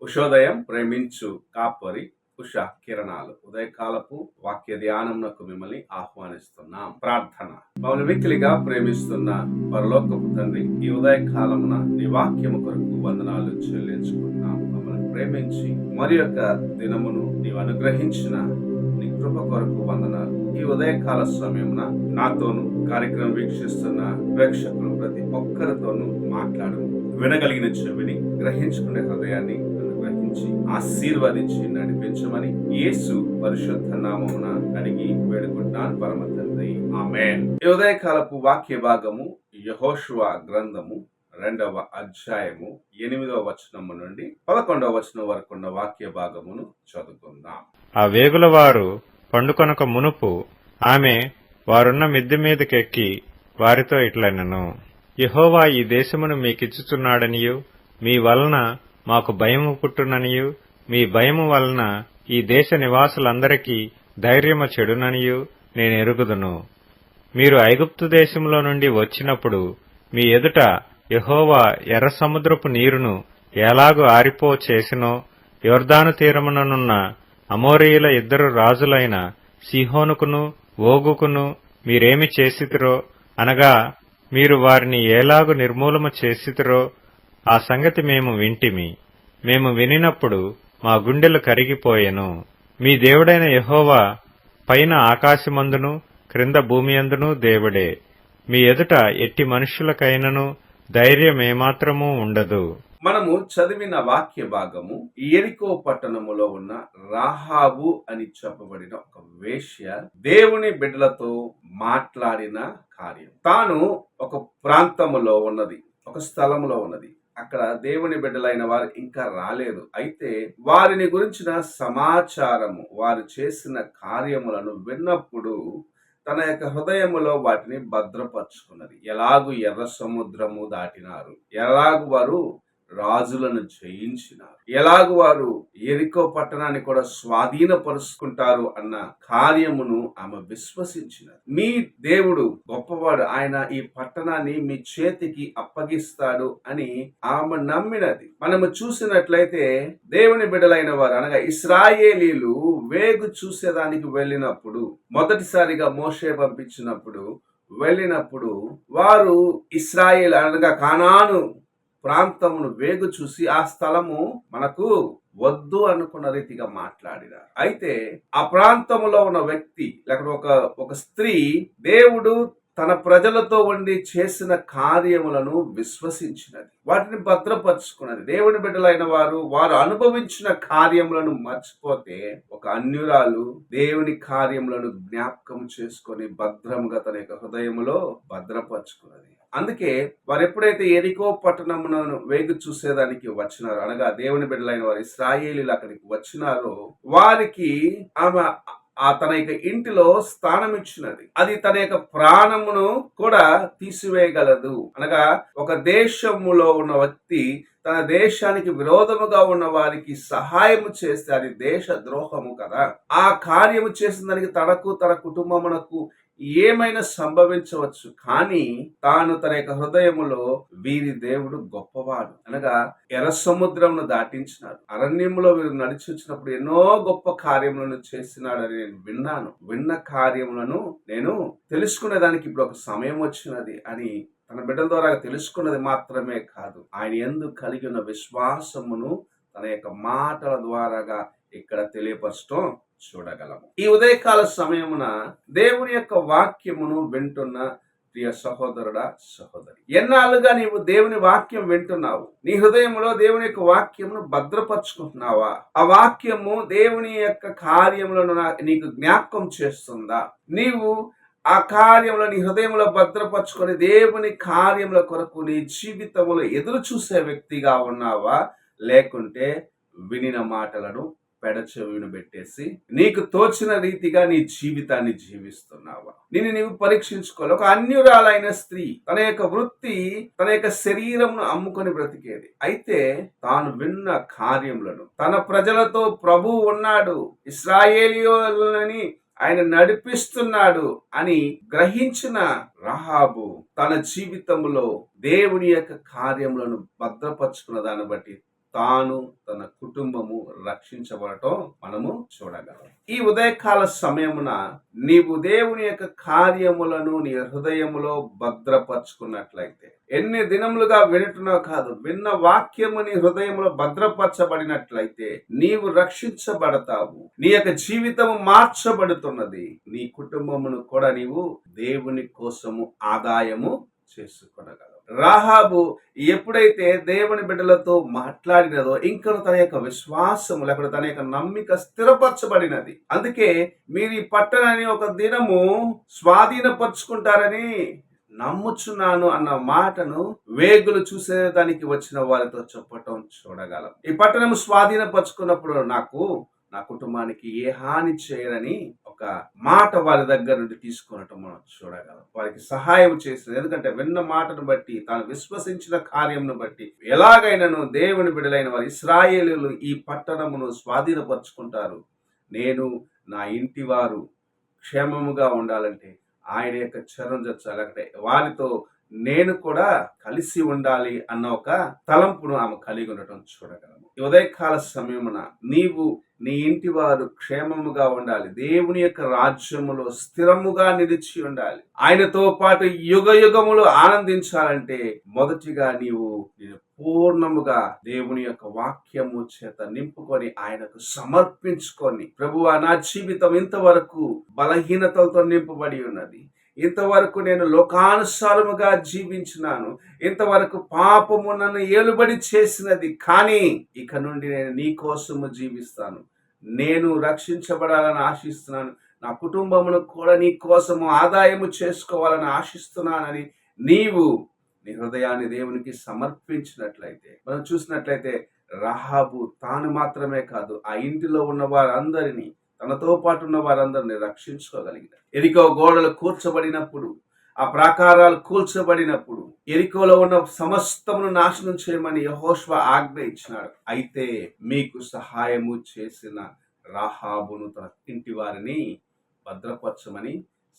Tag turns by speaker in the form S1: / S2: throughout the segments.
S1: ఉషోదయం ప్రేమించు కాపరి ఉషా కిరణాలు ఉదయకాలపు వాక్య ధ్యానంకు మిమ్మల్ని ఆహ్వానిస్తున్నాం. ప్రార్థన. మమ్మల్ని మిక్కిలిగా ప్రేమిస్తున్న పరలోకపు తండ్రి, ఈ ఉదయకాలమున నీ వాక్యము కొరకు వందనాలు చెల్లించుకుంటున్నాం. మమ్మల్ని ప్రేమించి మరి యొక్క దినమును నీవు అనుగ్రహించిన నీ కృప కొరకు వందనాలు. ఈ ఉదయకాల సమయమున నాతోను కార్యక్రమం వీక్షిస్తున్న ప్రేక్షకులు ప్రతి ఒక్కరితోనూ మాట్లాడు. వినగలిగిన చెవిని, గ్రహించుకునే హృదయాన్ని అనుగ్రహించి ఆశీర్వదించి నడిపించమని యేసు పరిశుద్ధ నామమున అడిగి వేడుకుంటున్నాను పరమ తండ్రి, ఆమేన్. ఈ ఉదయకాలపు వాక్య భాగము యెహోషువ గ్రంథము 2వ అధ్యాయము 8వ వచనము నుండి 11వ వచనం వరకు ఉన్న వాక్య భాగమును చదువుకుందాం.
S2: ఆ వేగుల వారు పండుకొనక మునుపు ఆమె వారున్న మిద్దె మీదకెక్కి వారితో ఇట్లనెను, యెహోవా ఈ దేశమును మీకిచ్చుచున్నాడనియు, మీ వలన మాకు భయము పుట్టుననియు, మీ భయము వలన ఈ దేశ నివాసులందరికీ ధైర్యము చెడుననియు నేను ఎరుగుదును. మీరు ఐగుప్తు దేశములో నుండి వచ్చినప్పుడు మీ ఎదుట యెహోవా ఎర్ర సముద్రపు నీరును ఎలాగు ఆరిపో చేసినో, యొర్దాను తీరముననున్న అమోరీయుల 2 రాజులైన సీహోనుకును ఓగుకును మీరేమి చేసితిరో, అనగా మీరు వారిని ఎలాగు నిర్మూలము చేసితిరో ఆ సంగతి మేము వింటిమి. మేము వినినప్పుడు మా గుండెలు కరిగిపోయెను. మీ దేవుడైన యెహోవా పైన ఆకాశమందును క్రింద భూమియందును దేవుడే. మీ ఎదుట ఎట్టి మనుష్యులకైనను ధైర్యమేమాత్రమూ ఉండదు.
S1: మనము చదివిన వాక్య భాగము యెరికో పట్టణములో ఉన్న రాహాబు అని చెప్పబడిన ఒక వేశ్య దేవుని బిడ్డలతో మాట్లాడిన కార్యం. తాను ఒక ప్రాంతములో ఉన్నది, ఒక స్థలములో ఉన్నది. అక్కడ దేవుని బిడ్డలైన వారు ఇంకా రాలేదు. అయితే వారిని గురించిన సమాచారము, వారు చేసిన కార్యములను విన్నప్పుడు తన యొక్క హృదయములో వాటిని భద్రపరుచుకున్నది. ఎలాగు ఎర్ర సముద్రము దాటినారు, ఎలాగు వారు రాజులను జయించినారు, ఎలాగు వారు యెరికో పట్టణాన్ని కూడా స్వాధీనపరుచుకుంటారు అన్న కార్యమును ఆమె విశ్వసించినారు. మీ దేవుడు గొప్పవాడు, ఆయన ఈ పట్టణాన్ని మీ చేతికి అప్పగిస్తాడు అని ఆమె నమ్మినది. మనము చూసినట్లయితే దేవుని బిడ్డలైన వారు అనగా ఇశ్రాయేలీలు వేగు చూసేదానికి వెళ్ళినప్పుడు, మొదటిసారిగా మోషే పంపించినప్పుడు వెళ్ళినప్పుడు వారు ఇశ్రాయేల్ అనగా కానాను ప్రాంతమును వేగు చూసి ఆ స్థలము మనకు వద్దు అనుకున్న రీతిగా మాట్లాడినారు. అయితే ఆ ప్రాంతములో ఉన్న వ్యక్తి లేకపోతే ఒక స్త్రీ దేవుడు తన ప్రజలతో ఉండి చేసిన కార్యములను విశ్వసించినది, వాటిని భద్రపరుచుకున్నది. దేవుని బిడ్డలైన వారు అనుభవించిన కార్యములను మర్చిపోతే ఒక అన్యురాలు దేవుని కార్యములను జ్ఞాపకం చేసుకొని భద్రంగా తన యొక్క హృదయములో భద్రపరుచుకున్నది. అందుకే వారు ఎప్పుడైతే యెరికో పట్టణమును వేగు చూసేదానికి వచ్చినారో, అనగా దేవుని బిడ్డలైన వారు ఇశ్రాయేలీలు అక్కడికి వచ్చినారో, వారికి ఆమె తన యొక్క ఇంటిలో స్థానం ఇచ్చినది. అది తన యొక్క ప్రాణమును కూడా తీసివేయగలదు. అనగా ఒక దేశములో ఉన్న వ్యక్తి తన దేశానికి విరోధముగా ఉన్న వారికి సహాయము చేస్తే అది దేశ ద్రోహము కదా. ఆ కార్యము చేసిన దానికి తనకు తన కుటుంబమునకు ఏమైనా సంభవించవచ్చు, కానీ తాను తన యొక్క హృదయములో వీరి దేవుడు గొప్పవాడు, అనగా ఎర్ర సముద్రమును దాటించినాడు, అరణ్యములో వీరు నడిచి వచ్చినప్పుడు ఎన్నో గొప్ప కార్యములను చేసినాడని నేను విన్నాను. విన్న కార్యములను నేను తెలుసుకునేదానికి ఇప్పుడు ఒక సమయం వచ్చినది అని తన బిడ్డల ద్వారా తెలుసుకున్నది మాత్రమే కాదు, ఆయన యందు కలిగి ఉన్న విశ్వాసమును తన యొక్క మాటల ద్వారాగా ఇక్కడ తెలియపరచడం చూడగలము. ఈ ఉదయకాల సమయమున దేవుని యొక్క వాక్యమును వింటున్న ప్రియ సహోదరుడా, సహోదరి, ఎన్నాళ్ళుగా నీవు దేవుని వాక్యం వింటున్నావు? నీ హృదయంలో దేవుని యొక్క వాక్యమును భద్రపరుచుకుంటున్నావా? ఆ వాక్యము దేవుని యొక్క కార్యములను నీకు జ్ఞాపకం చేస్తుందా? నీవు ఆ కార్యములు నీ హృదయంలో భద్రపరుచుకొని దేవుని కార్యముల కొరకు నీ జీవితంలో ఎదురు చూసే వ్యక్తిగా ఉన్నావా? లేకుంటే వినిన మాటలను పెడచెవిని పెట్టేసి నీకు తోచిన రీతిగా నీ జీవితాన్ని జీవిస్తున్నావా? నీవు పరీక్షించుకోవాలి. ఒక అన్యురాలైన స్త్రీ తన యొక్క వృత్తి, తన యొక్క శరీరమును అమ్ముకొని బ్రతికేది. అయితే తాను విన్న కార్యములను, తన ప్రజలతో ప్రభువు ఉన్నాడు, ఇశ్రాయేలీయులని ఆయన నడిపిస్తున్నాడు అని గ్రహించిన రాహాబు తన జీవితంలో దేవుని యొక్క కార్యములను భద్రపరుచుకున్న దాన్ని బట్టి తాను తన కుటుంబము రక్షించబడటం మనము చూడగలం. ఈ ఉదయకాల సమయమున నీవు దేవుని యొక్క కార్యములను నీ హృదయములో భద్రపరుచుకున్నట్లయితే, ఎన్ని దినములుగా వింటున్నావు కాదు, విన్న వాక్యము నీ హృదయంలో భద్రపరచబడినట్లయితే నీవు రక్షించబడతావు. నీ యొక్క జీవితము మార్చబడుతున్నది. నీ కుటుంబమును కూడా నీవు దేవుని కోసము ఆదాయము చేసుకొనగలవు. రాహాబు ఎప్పుడైతే దేవుని బిడ్డలతో మాట్లాడినదో ఇంకా తన యొక్క విశ్వాసము లేకపోతే తన యొక్క నమ్మిక స్థిరపరచబడినది. అందుకే మీరు ఈ పట్టణాన్ని ఒక దినము స్వాధీనపరుచుకుంటారని నమ్ముచున్నాను అన్న మాటను వేగులు చూసేదానికి వచ్చిన వారితో చెప్పటం చూడగలం. ఈ పట్టణం స్వాధీనపరుచుకున్నప్పుడు నా కుటుంబానికి ఏ హాని చేయరని ఒక మాట వారి దగ్గర నుండి తీసుకున్నట్టు మనం చూడగలం. వారికి సహాయం చేసిన, ఎందుకంటే విన్న మాటను బట్టి, తాను విశ్వసించిన కార్యమును బట్టి ఎలాగైనాను దేవుని బిడ్డలైన వారు ఇశ్రాయేలీయులు ఈ పట్టణమును స్వాధీనపరుచుకుంటారు. నేను నా ఇంటి వారు క్షేమముగా ఉండాలంటే ఆయన యొక్క చరణం జరగాలంటే వారితో నేను కూడా కలిసి ఉండాలి అన్న ఒక తలంపును ఆమె కలిగి ఉండటం చూడగలము. ఈ ఉదయకాల సమయమున నీవు నీ ఇంటి వారు క్షేమముగా ఉండాలి, దేవుని యొక్క రాజ్యములో స్థిరముగా నిలిచి ఉండాలి, ఆయనతో పాటు యుగ యుగములు ఆనందించాలంటే మొదటిగా నీవు పూర్ణముగా దేవుని యొక్క వాక్యము చేత నింపుకొని ఆయనకు సమర్పించుకొని, ప్రభువా నా జీవితం ఇంతవరకు బలహీనతలతో నింపబడి ఉన్నది, ఇంతవరకు నేను లోకానుసారముగా జీవించినాను, ఇంతవరకు పాపము నన్ను ఏలుబడి చేసినది, కానీ ఇక నుండి నేను నీ కోసము జీవిస్తాను, నేను రక్షించబడాలని ఆశిస్తున్నాను, నా కుటుంబమును కూడా నీ కోసము ఆదాయము చేసుకోవాలని ఆశిస్తున్నానని నీవు నీ హృదయాన్ని దేవునికి సమర్పించినట్లయితే, మనం చూసినట్లయితే రాహాబు తాను మాత్రమే కాదు ఆ ఇంటిలో ఉన్న వారందరినీ, తనతో పాటు ఉన్న వారందరినీ రక్షించుకోగలిగిన. ఎరికో గోడలు కూర్చబడినప్పుడు, ఆ ప్రాకారాలు కూల్చబడినప్పుడు ఎరికోలో ఉన్న సమస్తమును నాశనం చేయమని యెహోషువ ఆజ్ఞ ఇచ్చినాడు. అయితే మీకు సహాయము చేసిన రాహాబును తన ఇంటి వారిని భద్రపరచమని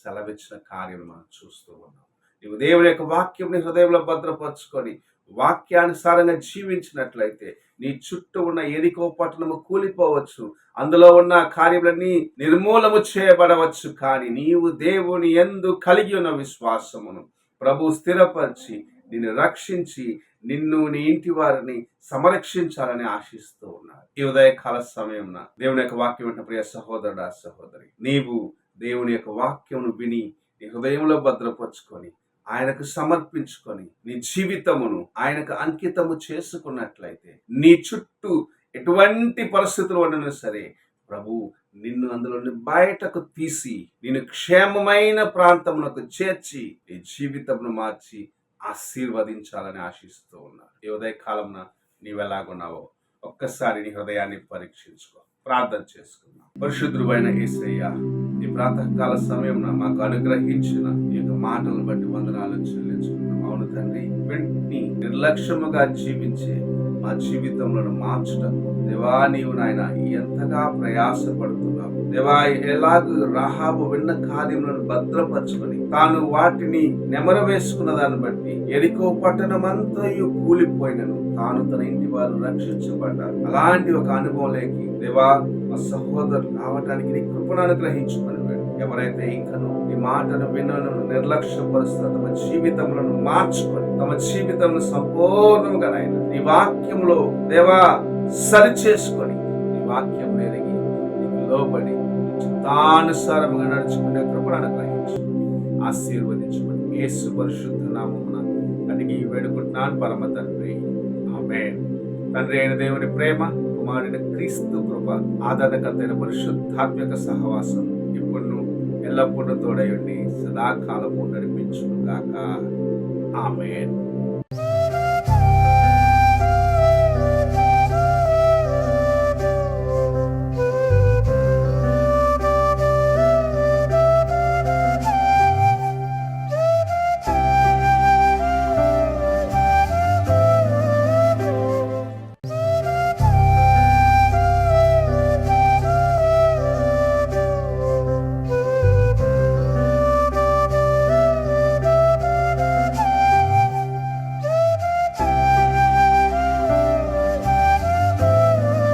S1: సెలవిచ్చిన కార్యం మనం చూస్తూ ఉన్నాం. నీవు దేవుని యొక్క వాక్యం నీ హృదయంలో భద్రపరచుకొని వాక్యానుసారంగా జీవించినట్లయితే నీ చుట్టూ ఉన్న ఎరికో పట్టణము కూలిపోవచ్చు, అందులో ఉన్న కార్యములన్నీ నిర్మూలము చేయబడవచ్చు, కానీ నీవు దేవుని యందు కలిగి ఉన్న విశ్వాసమును ప్రభు స్థిరపరిచి నిన్ను రక్షించి నిన్ను నీ ఇంటి వారిని సంరక్షించాలని ఆశిస్తూ ఉన్నారు. ఈ ఉదయకాల సమయంన దేవుని యొక్క వాక్యం అంటే ప్రియ సహోదరుడా సహోదరి, నీవు దేవుని యొక్క వాక్యమును విని నీ హృదయంలో భద్రపరుచుకొని ఆయనకు సమర్పించుకొని నీ జీవితమును ఆయనకు అంకితము చేసుకున్నట్లయితే నీ చుట్టూ ఎటువంటి పరిస్థితులు ఉండను సరే ప్రభు నిన్ను అందులో బయటకు తీసి నిన్ను క్షేమమైన ప్రాంతమునకు చేర్చి నీ జీవితమును మార్చి ఆశీర్వదించాలని ఆశిస్తూ ఉన్నారు. ఈ ఉదయకాలంన నీవెలాగున్నావో ఒక్కసారి నీ హృదయాన్ని పరీక్షించుకో. ప్రార్థన చేసుకున్నాం. పరిశుద్ధుడైన యేసయ్య, ఈ ప్రాతకాల సమయంలో మాకు అనుగ్రహించిన ఈ యొక్క మాటలను బట్టి వందనాలు చెల్లించుకున్నాం. అవును తండ్రి, వెంటనే నిర్లక్ష్యముగా జీవించే మా జీవితంలో మార్చడం దేవా, నీవు నాయన ఎంతగా ప్రయాసపడుతున్నావు దేవా. ఎలాగూ రాహాబు విన్న కార్యములను భద్రపరచుకొని తాను వాటిని నెమరు వేసుకున్న దాన్ని బట్టి ఎరికో పట్టణం అంతయు కూలిపోయినను తాను తన ఇంటి వారు రక్షించబడ్డారు. అలాంటి ఒక అనుభవంలోకి దేవా మా సహోదరులు రావటానికి నీ కృపను అనుగ్రహించుకొని ఎవరైతే ఇంకను నీ మాటను వినను నిర్లక్ష్యపరుస్తారు తమ జీవితములను మార్చుకొని తమ జీవితం సంపూర్ణంగా నాయన నీ వాక్యంలో దేవా సరి చేసుకొని నీ వాక్యం ఎరిగి నీకు లోబడి చిత్తానుసారముగా నడుచుకునే కృపను అనుగ్రహించుకొని ఆశీర్వదించుకొని యేసు పరిశుద్ధ నామమున అడిగి వేడుకుంటున్నాను పరమ తండ్రి, ఆమేన్. తండ్రి అయిన దేవుని ప్రేమ, కుమారుడైన క్రీస్తు కృప, ఆదరణకర్తైన పరిశుద్ధాత్మక సహవాసం ఇప్పుడు ఎల్లప్పుడూ తోడయుండి సదాకాలము నడిపించును గాక. ఆమేన్.